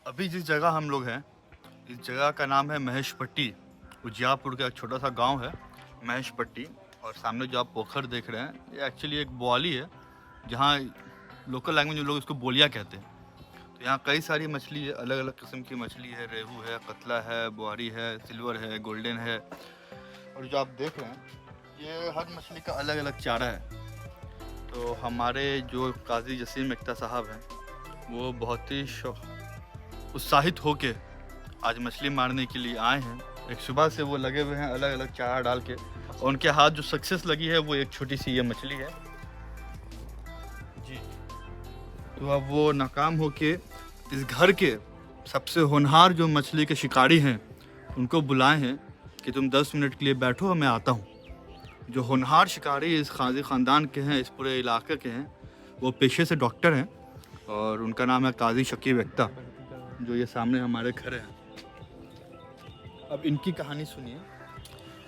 अभी जिस जगह हम लोग हैं, इस जगह का नाम है महेशपट्टी। उजियारपुर का एक छोटा सा गांव है महेशपट्टी। और सामने जो आप पोखर देख रहे हैं, ये एक्चुअली एक बोआली है, जहाँ लोकल लैंग्वेज में लोग इसको बोलिया कहते हैं। तो यहाँ कई सारी मछली है, अलग अलग किस्म की मछली है। रेहू है, कतला है, बुआरी है, सिल्वर है, गोल्डन है। और जो आप देख रहे हैं, ये हर मछली का अलग अलग चारा है। तो हमारे जो काजी जसीम एक्ता साहब हैं, वो बहुत ही उत्साहित होके आज मछली मारने के लिए आए हैं। एक सुबह से वो लगे हुए हैं अलग अलग चारा डाल के। और उनके हाथ जो सक्सेस लगी है वो एक छोटी सी ये मछली है जी। तो अब वो नाकाम होके इस घर के सबसे होनहार जो मछली के शिकारी हैं, उनको बुलाए हैं कि तुम 10 मिनट के लिए बैठो और मैं आता हूँ। जो होनहार शिकारी इस काजी ख़ानदान के हैं, इस पूरे इलाके के हैं, वो पेशे से डॉक्टर हैं और उनका नाम है काजी शकीब एक्ता, जो ये सामने हमारे घर है। अब इनकी कहानी सुनिए।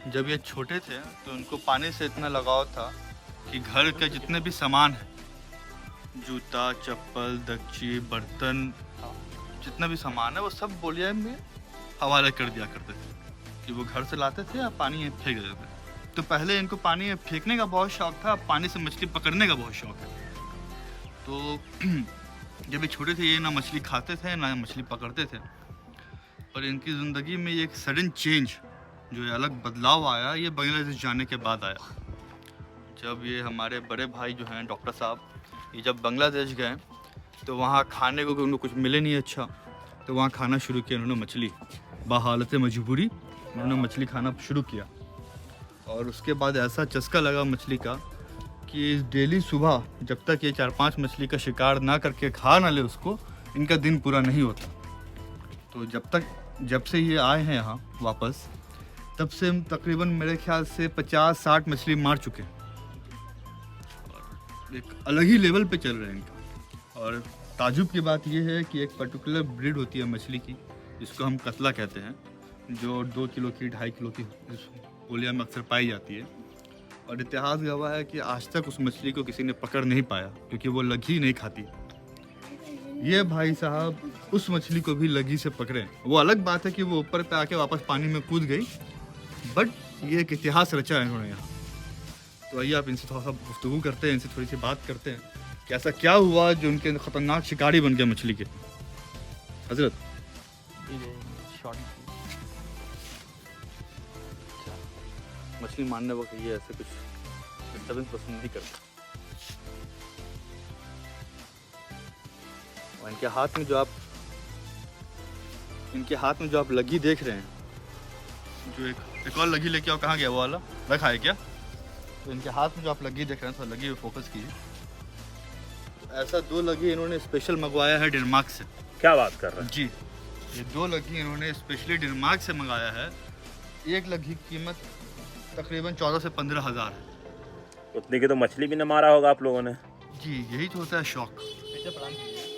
जब ये छोटे थे तो उनको पानी से इतना लगाव था कि घर के जितने भी सामान हैं, जूता, चप्पल, दक्षी, बर्तन, जितना भी सामान है, वो सब बोलिया में हवाले कर दिया करते थे कि वो घर से लाते थे या पानी में फेंक देते थे। तो पहले इनको पानी में फेंकने का बहुत शौक था, पानी से मछली पकड़ने का बहुत शौक है। तो जब ये छोटे थे, ये ना मछली खाते थे ना मछली पकड़ते थे। पर इनकी ज़िंदगी में एक सडन चेंज, जो अलग बदलाव आया, ये बांग्लादेश जाने के बाद आया। जब ये हमारे बड़े भाई जो हैं डॉक्टर साहब, ये जब बांग्लादेश गए तो वहाँ खाने को उनको कुछ मिले नहीं अच्छा। तो वहाँ खाना शुरू किया उन्होंने मछली, बहालत मजबूरी उन्होंने मछली खाना शुरू किया। और उसके बाद ऐसा चस्का लगा मछली का कि डेली सुबह जब तक ये 4-5 मछली का शिकार ना करके खा ना ले उसको, इनका दिन पूरा नहीं होता। तो जब से ये आए हैं यहाँ वापस, तब से हम तकरीबन मेरे ख्याल से 50-60 मछली मार चुके हैं। और एक अलग ही लेवल पे चल रहे हैं इनका। और ताजुब की बात ये है कि एक पर्टिकुलर ब्रीड होती है मछली की, जिसको हम कतला कहते हैं, जो 2 किलो की 2.5 किलो की बोलिया में अक्सर पाई जाती है। और इतिहास गवाह है कि आज तक उस मछली को किसी ने पकड़ नहीं पाया, क्योंकि वो लगी नहीं खाती। ये भाई साहब उस मछली को भी लगी से पकड़े। वो अलग बात है कि वो ऊपर पे आके वापस पानी में कूद गई, बट ये एक इतिहास रचा है इन्होंने यहाँ। तो आइए आप इनसे थोड़ा सा गुफ्तगू करते हैं, इनसे थोड़ी सी बात करते हैं कि ऐसा क्या हुआ जो उनके खतरनाक शिकारी बन गया मछली के। हजरत, मछली मारने वक्त ये ऐसे कुछ डिस्टर्बेंस पसंद नहीं करता। और इनके हाथ में जो आप लगी देख रहे हैं, जो एक और लगी लेके आओ, कहाँ गया वो वाला, रखा है क्या? तो इनके हाथ में जो आप लगी देख रहे हैं, तो लगी पे फोकस कीजिए। तो ऐसा 2 लगी इन्होंने स्पेशल मंगवाया है डेनमार्क से। क्या बात कर रहे हैं? जी, ये 2 लगी इन्होंने स्पेशली डेनमार्क से मंगाया है। एक लगी की कीमत तकरीबन 14 से 15 हज़ार है। उतने की तो मछली भी न मारा होगा आप लोगों ने। जी, यही तो होता है शौक।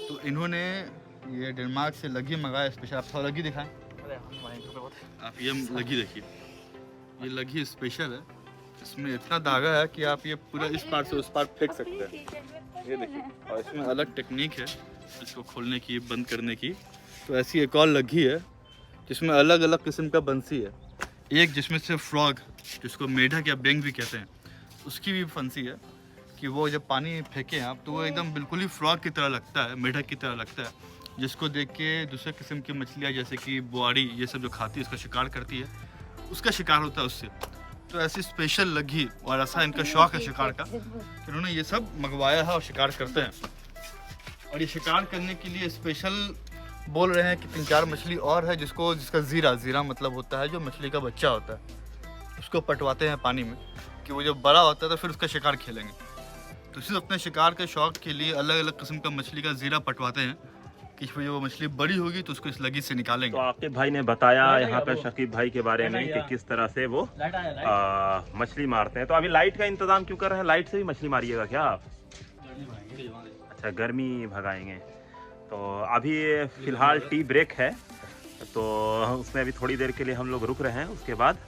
तो इन्होंने ये डेनमार्क से लगी मंगाया स्पेशल। आप थोड़ा लगी दिखाएं। आप ये लगी देखिए, ये लगी स्पेशल है। इसमें इतना धागा है कि आप ये पूरा इस पार से उस पार फेंक सकते हैं। ये देखिए, और इसमें अलग टेक्निक है इसको खोलने की, बंद करने की। तो ऐसी एक और लगी है जिसमें अलग अलग किस्म का बंसी है। एक जिसमें से फ्रॉग, जिसको मेढक या बेंग भी कहते हैं, उसकी भी फंसी है कि वो जब पानी फेंके आप तो वो एकदम बिल्कुल ही फ्रॉग की तरह लगता है, मेढक की तरह लगता है, जिसको देख के दूसरे किस्म की मछलियाँ जैसे कि बुआरी ये सब जो खाती है, उसका शिकार करती है, उसका शिकार होता है उससे। तो ऐसी स्पेशल लगी और ऐसा इनका शौक है शिकार का, इन्होंने ये सब मंगवाया है और शिकार करते हैं। और ये शिकार करने के लिए स्पेशल बोल रहे हैं कि 3-4 मछली और है, जिसका जीरा मतलब होता है जो मछली का बच्चा होता है, उसको पटवाते हैं पानी में कि वो जब बड़ा होता है तो फिर उसका शिकार खेलेंगे। तो सिर्फ अपने शिकार के शौक के लिए अलग अलग किस्म का मछली का जीरा पटवाते हैं कि फिर वो मछली बड़ी होगी तो उसको इस लगी से निकालेंगे। तो आपके भाई ने बताया यहाँ पे शकीब भाई के बारे में कि किस तरह से वो मछली मारते हैं। तो अभी लाइट का इंतजाम क्यों कर रहे हैं? लाइट से भी मछली मारिएगा क्या आप? अच्छा, गर्मी भगाएंगे। तो अभी फिलहाल टी ब्रेक है, तो उसमें अभी थोड़ी देर के लिए हम लोग रुक रहे हैं। उसके बाद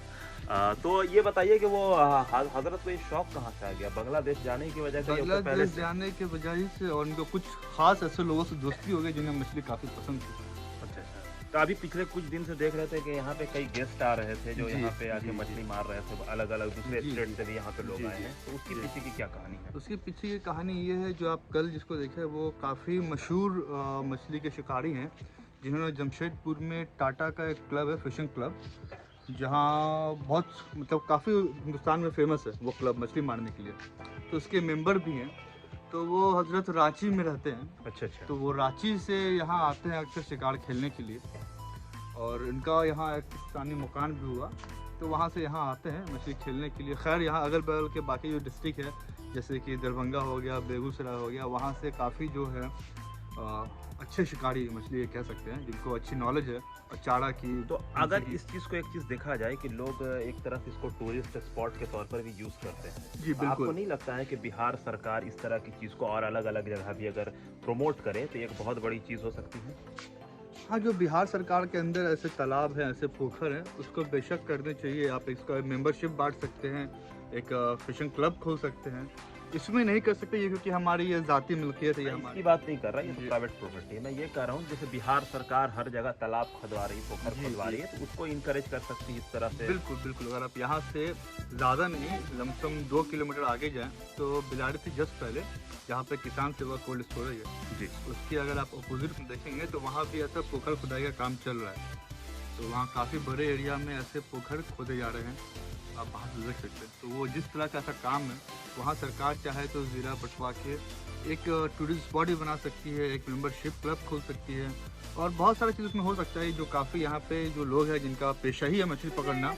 तो ये बताइए कि वो हजरत को ये शौक कहाँ से आ गया? बांग्लादेश जाने की वजह से? बांग्लादेश जाने के वजह से और उनको कुछ खास ऐसे लोगों से दोस्ती हो गई जिन्हें मछली काफ़ी पसंद थी। तो अभी पिछले कुछ दिन से देख रहे थे कि यहाँ पे कई गेस्ट आ रहे थे जो जी, यहाँ पे आके जी, मछली मार रहे थे, अलग अलग दूसरे जी, स्टेट जी, से भी यहाँ पे लोग जी, आए जी, हैं, तो उसके जी। पीछे की क्या कहानी है? उसके पीछे की कहानी ये है, जो आप कल जिसको देखे वो काफ़ी मशहूर मछली के शिकारी हैं, जिन्होंने जमशेदपुर में टाटा का एक क्लब है, फिशिंग क्लब, जहाँ बहुत मतलब काफ़ी हिंदुस्तान में फेमस है वो क्लब मछली मारने के लिए। तो उसके मेंबर भी हैं। तो वो हजरत रांची में रहते हैं। अच्छा अच्छा। तो वो रांची से यहाँ आते हैं अक्सर शिकार खेलने के लिए, और इनका यहाँ एक स्थानीय मकान भी हुआ, तो वहाँ से यहाँ आते हैं मछली खेलने के लिए। खैर यहाँ अगल बगल के बाकी जो डिस्ट्रिक्ट है, जैसे कि दरभंगा हो गया, बेगूसराय हो गया, वहाँ से काफ़ी जो है अच्छे शिकारी मछली कह सकते हैं, जिनको अच्छी नॉलेज है और चारा की। तो अगर इस चीज़ को एक चीज़ देखा जाए कि लोग एक तरफ इसको टूरिस्ट स्पॉट के तौर पर भी यूज़ करते हैं, जी तो आपको बिल्कुल। नहीं लगता है कि बिहार सरकार इस तरह की चीज़ को और अलग अलग जगह भी अगर प्रमोट करे तो एक बहुत बड़ी चीज़ हो सकती है? हाँ, जो बिहार सरकार के अंदर ऐसे तालाब हैं, ऐसे पोखर हैं, उसको बेशक करने चाहिए। आप इसका मेंबरशिप बांट सकते हैं, एक फिशिंग क्लब खोल सकते हैं। इसमें नहीं कर सकते ये, क्योंकि हमारी ये ज़ाती मिल्कियत है, ये मैं हमारी। इसकी बात नहीं कर रहा, ये तो जी। प्राइवेट प्रॉपर्टी है। मैं ये कह रहा हूँ जैसे बिहार सरकार हर जगह तालाब खुदवा रही, पोखर जी, खुदवा जी। रही है, तो उसको इनकरेज कर सकती है इस तरह से। बिल्कुल बिल्कुल। अगर आप यहाँ से ज़्यादा नहीं, लमसम 2 किलोमीटर आगे जाएं तो बिलाड़ी से जस्ट पहले, जहाँ पे किसान सेवा कोल्ड स्टोरेज है, जी। उसकी अगर आप अपोजिट में देखेंगे तो वहाँ भी ऐसा पोखर खुदाई का काम चल रहा है। तो वहाँ काफ़ी बड़े एरिया में ऐसे पोखर खोदे जा रहे हैं, आप वहाँ से देख सकते हैं। तो वो जिस तरह का ऐसा काम है, वहाँ सरकार चाहे तो ज़ीरा बटवा के एक टूरिस्ट स्पॉट भी बना सकती है, एक मेंबरशिप क्लब खोल सकती है, और बहुत सारी चीज़ उसमें हो सकता है। जो काफ़ी यहाँ पे जो लोग हैं जिनका पेशा ही है मछली पकड़ना,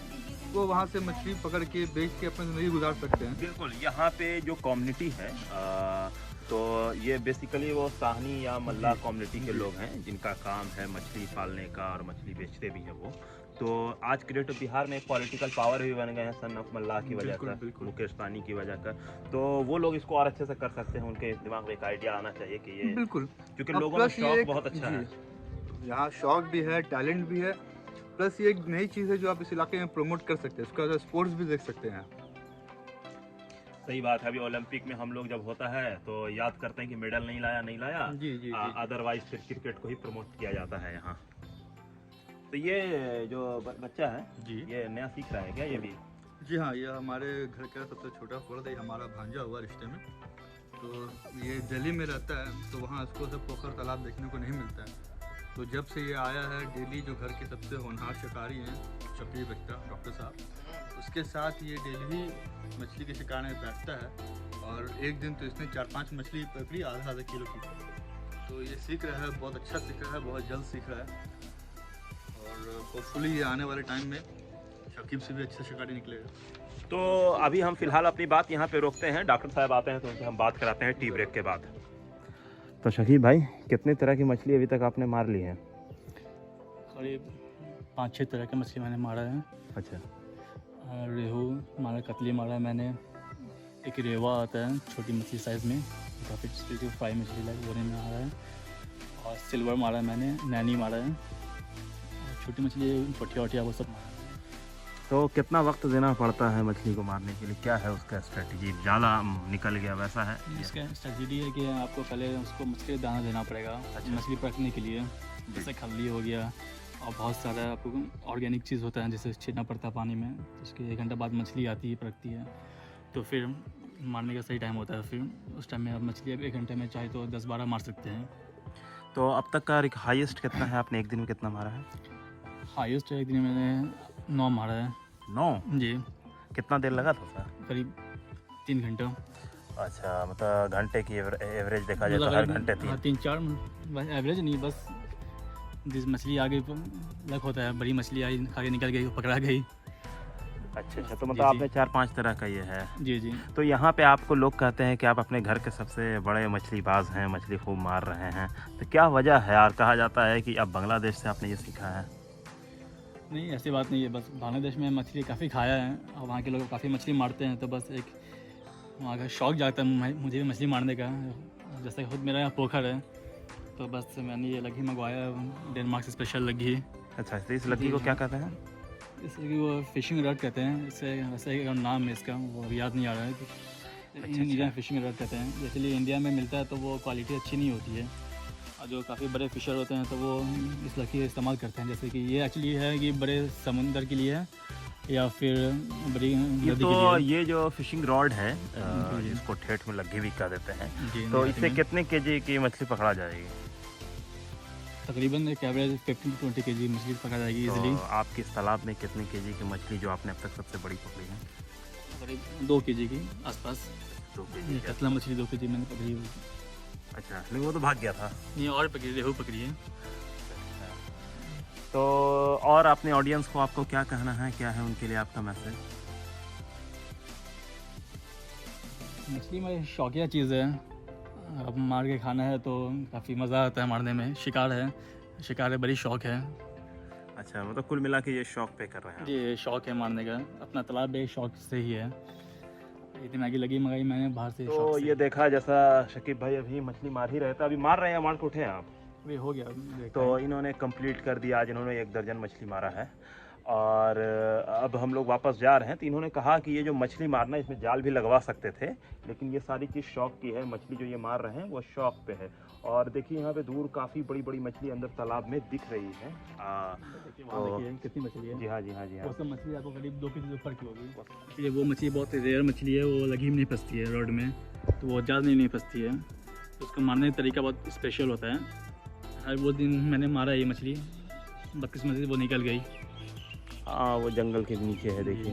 वो वहाँ से मछली पकड़ के बेच के अपनी ज़िंदगी गुजार सकते हैं। बिल्कुल, यहाँ पे जो कम्युनिटी है तो ये बेसिकली वो साहनी या मल्लाह कम्युनिटी के लोग हैं जिनका काम है मछली पालने का और मछली बेचते भी हैं वो। तो आज के डेट बिहार में एक पॉलिटिकल पावर भी बन गए हैं सन ऑफ मल्लाह की वजह बिल्कुल, से, बिल्कुल। मुकेश सहनी की वजह का। तो वो लोग इसको और अच्छे से कर सकते हैं, उनके दिमाग में एक आइडिया आना चाहिए कि ये, बिल्कुल। क्योंकि अब लोगों में प्लस ये शौक एक- बहुत अच्छा है। जी, यहाँ शौक भी है, टैलेंट भी है, प्लस ये एक नई चीज़ है जो आप इस इलाके में प्रमोट कर सकते हैं। उसका स्पोर्ट्स भी देख सकते हैं। सही बात है, अभी ओलंपिक में हम लोग जब होता है तो याद करते हैं कि मेडल नहीं लाया नहीं लाया, जी, जी, जी। अदरवाइज फिर क्रिकेट को ही प्रमोट किया जाता है यहाँ। तो ये जो बच्चा है जी। ये नया सीख रहा है क्या ये भी? जी हाँ, ये हमारे घर का सबसे छोटा फर्द है, हमारा भांजा हुआ रिश्ते में। तो ये दिल्ली में रहता है, तो वहाँ इसको सब पोखर तालाब देखने को नहीं मिलता है। तो जब से ये आया है, डेली जो घर के सबसे होनहार शिकारी हैं शकीब बख्तर डॉक्टर साहब, उसके साथ ये डेली मछली के शिकार में बैठता है। और एक दिन तो इसने 4-5 मछली पकड़ी आधा किलो की। तो ये सीख रहा है, बहुत अच्छा सीख रहा है, बहुत जल्द सीख रहा है, और होपफुली ये आने वाले टाइम में शकीब से भी अच्छा शिकारी निकलेगा। तो अभी हम फिलहाल अपनी बात यहाँ पे रोकते हैं, डॉक्टर साहब आते हैं तो उनसे हम बात कराते हैं टी ब्रेक के बाद। तो शकीब भाई, कितने तरह की मछली अभी तक आपने मार ली है? करीब 5-6 तरह की मछली मैंने मारा है। अच्छा। रेहू मारा, कतली मारा है मैंने, एक रेवा आता है छोटी मछली साइज़ में, काफ़ी फ्राई मछली लाइक वो नहीं मारा है, और सिल्वर मारा है मैंने, नैनी मारा है, और छोटी मछली पटिया वटिया वो सब मारा है। तो कितना वक्त देना पड़ता है मछली को मारने के लिए, क्या है उसका स्ट्रेटजी? जाला निकल गया वैसा है? इसका स्ट्रेटजी है कि आपको पहले उसको मछली का दाना देना पड़ेगा। अच्छा। मछली पकड़ने के लिए जैसे खल्ली हो गया, और बहुत सारा आपको ऑर्गेनिक चीज़ होता है जैसे छीना पड़ता है पानी में, तो उसके 1 घंटा बाद मछली आती है, पकड़ती है, तो फिर मारने का सही टाइम होता है। फिर उस टाइम में आप मछली 1 घंटे में चाहे तो 10-12 मार सकते हैं। तो अब तक का हाईएस्ट कितना है, आपने एक दिन में कितना मारा है? हाईएस्ट एक दिन मैंने 9 मारा है। 9? जी, कितना देर लगा था सर? करीब 3 घंटा। अच्छा, मतलब घंटे की एवरेज देखा जाए तो हर घंटे 3? 3-4 एवरेज नहीं, बस जिस मछली आ गई लक होता है, बड़ी मछली आई खा के निकल गई, पकड़ा गई। अच्छा अच्छा, तो जी, मतलब जी। आपने 4-5 तरह का ये है। जी जी। तो यहाँ पे आपको लोग कहते हैं कि आप अपने घर के सबसे बड़े मछलीबाज हैं, मछली खूब मार रहे हैं, तो क्या वजह है? और कहा जाता है कि अब बांग्लादेश से आपने ये सीखा है। नहीं, ऐसी बात नहीं है, बस बांग्लादेश में मछली काफ़ी खाया है और वहाँ के लोग काफ़ी मछली मारते हैं, तो बस एक वहाँ का शौक जागता है मुझे भी मछली मारने का। जैसे खुद मेरा यहाँ पोखर है, तो बस मैंने ये लगी मंगवाया, डेनमार्क से स्पेशल लगी। अच्छा, तो इस लगी को क्या कहते हैं? इसलिए वो फिशिंग रड कहते हैं, इससे वैसे एक नाम है इसका, वो अभी याद नहीं आ रहा है। अच्छा। इंडिया फिशिंग रड कहते हैं, इसलिए इंडिया में मिलता है तो वो क्वालिटी अच्छी नहीं होती है। और जो काफ़ी बड़े फिशर होते हैं तो वो इस लकी का इस्तेमाल करते हैं, जैसे कि ये एक्चुअली है कि बड़े समुंदर के लिए है या फिर बड़ी ये नदी के तो लिए है। ये जो फिशिंग रॉड है जी। जिसको ठेठ में लग्गी भी कह देते हैं, जी, तो देहाती इससे में कितने केजी की मछली पकड़ा जाएगी? तकरीबन एक एवरेज 15 to 20 kg मछली पकड़ा जाएगी इजीली। तो आपके इस तालाब में कितने केजी की मछली जो आपने अब तक सबसे बड़ी पकड़ी है? करीब 2 kg की आसपास। 2 ये केजी। कतला मछली 2 kg मैंने पकड़ी है। अच्छा, नहीं वो तो भाग गया था। ये और पकड़ी, रेहू पकड़ी है। तो और अपने ऑडियंस को आपको क्या कहना है, क्या है उनके लिए आपका मैसेज? मछली में शौकिया चीज़ है, अब मार के खाना है तो काफ़ी मज़ा आता है मारने में। शिकार है, बड़ी शौक है। अच्छा, मतलब कुल मिला के ये शौक पे कर रहे हैं आप। ये शौक है मारने का, अपना तालाब भी शौक से ही है। इतनी मैगी लगी मंगाई मैंने बाहर से तो शौक से। ये देखा जैसा शकीब भाई अभी मछली मार ही रहे थे, अभी मार रहे हैं, मार के उठे हैं आप? अभी हो गया देखा तो है। इन्होंने कंप्लीट कर दिया, आज इन्होंने 1 दर्जन मछली मारा है और अब हम लोग वापस जा रहे हैं। तो इन्होंने कहा कि ये जो मछली मारना इसमें जाल भी लगवा सकते थे, लेकिन ये सारी चीज़ शौक की है। मछली जो ये मार रहे हैं वो शौक पे है। और देखिए यहाँ पे दूर काफ़ी बड़ी बड़ी मछली अंदर तालाब में दिख रही है। देखिए वहाँ देखिए कितनी मछली है। जी हाँ, जी हाँ, जी हाँ। वो सब मछली आपको करीब 2 kg ऊपर की होगी। इसलिए वो मछली बहुत रेयर मछली है, वो लगी में नहीं फंसती है रॉड में, तो वो ज़्यादा नहीं फंसती है। तो उसको मारने का तरीका बहुत स्पेशल होता है। हर वो दिन मैंने मारा ये मछली, बदकिस्मती से वो निकल गई। हाँ, वो जंगल के नीचे है देखिए।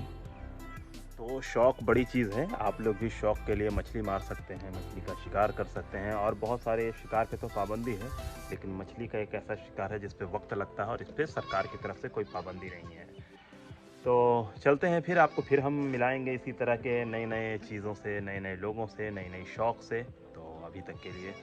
तो शौक बड़ी चीज़ है, आप लोग भी शौक के लिए मछली मार सकते हैं, मछली का शिकार कर सकते हैं। और बहुत सारे शिकार पे तो पाबंदी है, लेकिन मछली का एक ऐसा शिकार है जिस पे वक्त लगता है और इस पे सरकार की तरफ से कोई पाबंदी नहीं है। तो चलते हैं फिर हम मिलाएंगे इसी तरह के नए नए चीज़ों से, नए नए लोगों से, नई नई शौक से। तो अभी तक के लिए